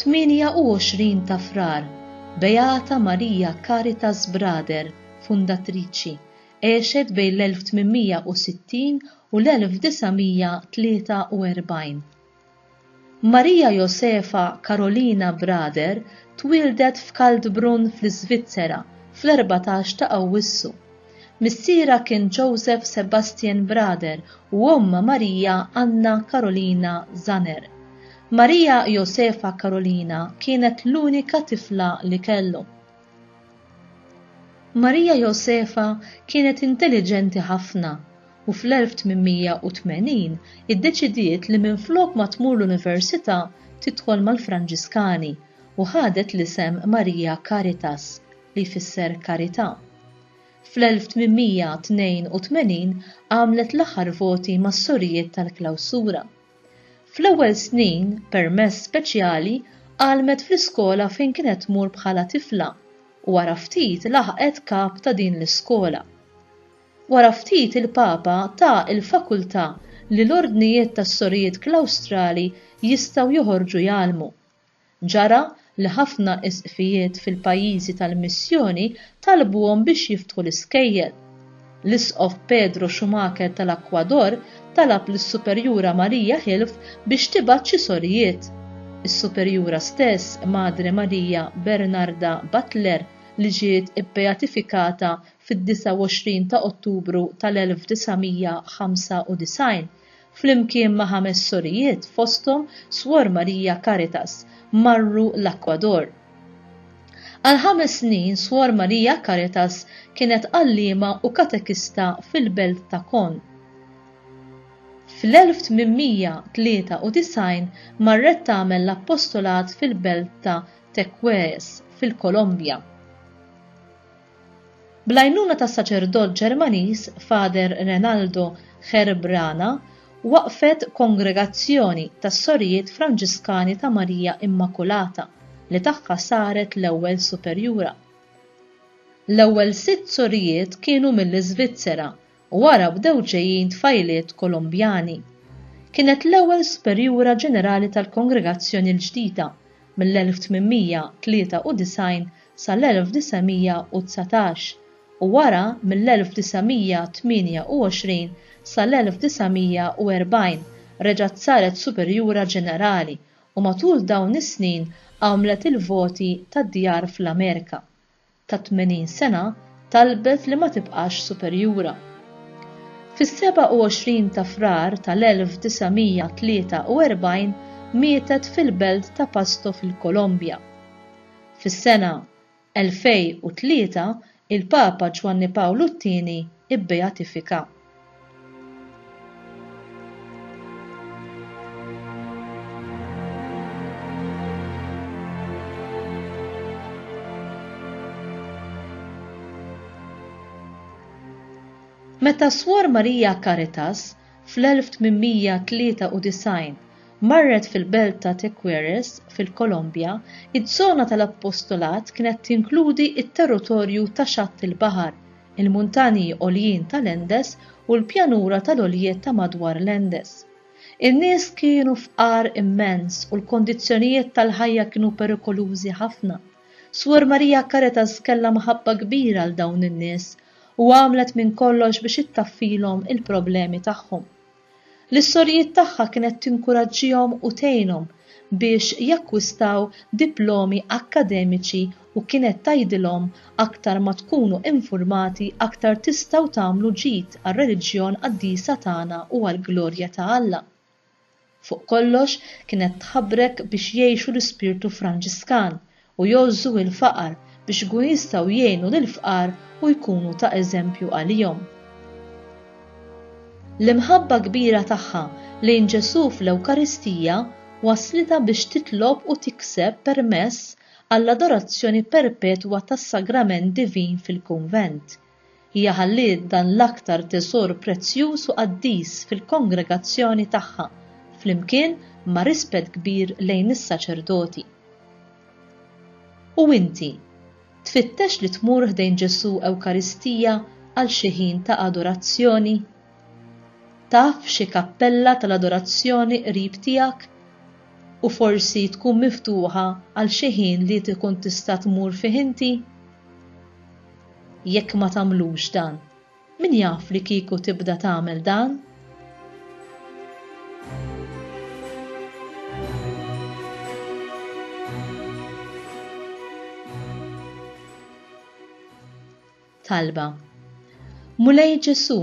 28 ta' frar, Beata Marija Caritas Brader, fundatriċi, għexet bejn l-1860 u l-1943. Marija Josefa Karolina Brader twildet f'Kaldbrunn fl-Iżvizzera fl-14 ta' Awwissu. Missiera kien Joseph Sebastian Brader u omma Marija Anna Karolina Zanner. Marija Josefa Karolina kienet l-unika tifla li kellu. Marija Josefa kienet intelligenti ħafna u fl-1880 iddeċidiet li minflok ma tmur l-Università tidħol mal-Franġiskani u ħadet l-isem Marija Caritas li jfisser karità. Fl-1882 għamlet l-aħħar voti mas-sorijiet tal-klawsura. Fl-ewwel snin, permess speċjali, għalmet fl-iskola fejn kienet tmur bħala tifla u wara ftit laħqet kap ta' din l-iskola. Wara ftit il-Papa ta' il-fakultà li l-ordnijiet tas-sorijiet klawstrali jistgħu joħorġu jgħallmu. Ġara li ħafna isqfijiet fil-pajjiżi tal-missjoni talbuhom biex jiftħu l-iskejjel. L-isqof Pedro Schumacher tal-Ekwador talab lis-Superjura Marija Hilf biex tibgħat xi sorijiet. Is-Superjura stess, Madre Marija Bernarda Butler, li ġiet ibbeatifikata fid-29 ta' Ottubru tal-1995 flimkien ma' 5 sorijiet fosthom Suor Marija Caritas marru l-Ekwador. Għal 5 snin Suor Marija Caritas kienet għalliema u katekista fil-belt ta' Kon. Fl-1893 marret tagħmel l-appostolat fil-belt ta' Tequeres fil-Kolombja. Bl-għajnuna ta' saċerdot Ġermaniż Fader Renaldo Herbrana waqfet kongregazzjoni tas-sorijiet Franġiskani ta' Marija Immakulata li tagħha saret l-ewwel superjura. L-ewwel 6 sorijiet kienu mill-Iżvizzera u wara bdew ġejjin tfajliet Kolombjani. Kienet l-ewwel superjura ġenerali tal-kongregazzjoni l-ġdida mill-1893 sal-1919 u wara mill-1928 sal-1940 reġgħet saret superjura ġenerali u matul dawn is-snin għamlet il-voti tad-djar fl-Amerika. Ta' 80 sena talbet li ma tibqax superjura. Fis-27 ta' frar tal-1943 mietet fil-belt ta' Pasto fil-Kolombja. Fis-sena 2003 il-Papa Giovanni Paolo II ibbeatifika. Meta Suor Marija Caritas fl-1893 marret fil-belt ta' Tequeres fil-Kolombja, iż-żona tal-appostolat kienet tinkludi it-territorju ta' xatt il-baħar, il-muntanji għoljin tal-Endes u l-pjanura tal-għoljiet ta' madwar l-Endes. In-nies kienu fqar immens u l-kondizzjonijiet tal-ħajja kienu perikolużi ħafna. Suor Marija Caritas kellha maħabba kbira għal dawn in-nies u għamlet minn kollox biex ittaffilhom il-problemi tagħhom. L-istorjiet tagħha kienet tinkoraġġihom u tgħinhom biex jakkwistaw diplomi akkademiċi u kienet tgħidilhom aktar ma tkunu infurmati aktar tistgħu tagħmlu ġid għar-reliġjon qaddisa tagħna u għall-glorja ta' Alla. Fuq kollox kienet tħabbrek biex jgħixu l-ispirtu Franġiskan u jgħożżu il-faqar biex ikunu jistgħu jgħinu lill-fqar u jkunu ta' eżempju għalihom. L-imħabba kbira tagħha lejn Ġesu fl-Ewkaristija waslitha biex titlob u tikseb permess għall-adorazzjoni perpetwa tas-sagrament divin fil-kunvent. Hija ħalliet dan l-aktar tesor prezzjuż u qaddis fil-kongregazzjoni tagħha flimkien ma' rispett kbir lejn is-saċerdoti. U inti, tfittex li tmur ħdejn Ġesu Ewkaristija għal xi ħin ta' adorazzjoni? Taf xi kappella tal-adorazzjoni qrib tiegħek? u forsi tkun miftuħa għal xi ħin li tkun tista' tmur fih inti? Jekk ma tagħmlux dan, min jaf li kieku tibda tagħmel dan? Talba. Mulej Ġesu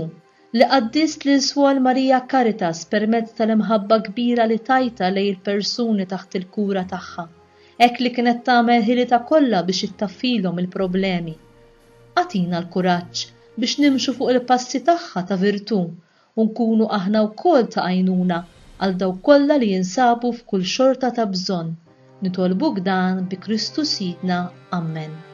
li qaddist lil Suor Marija Caritas permezz tal-imħabba kbira li tajta lejn il-persuni taħt il-kura tagħha, hekk li kienet tagħmel ħilitha kollha biex ittaffilhom il-problemi. Għatina l-kuraġġ biex nimxu fuq il-passi tagħha ta' virtù u nkunu aħna wkoll ta' għajnuna għal dawk kollha li jinsabu f'kull xorta ta' bżonn. Nitolbuk dan bi Kristu Sidna. Amen.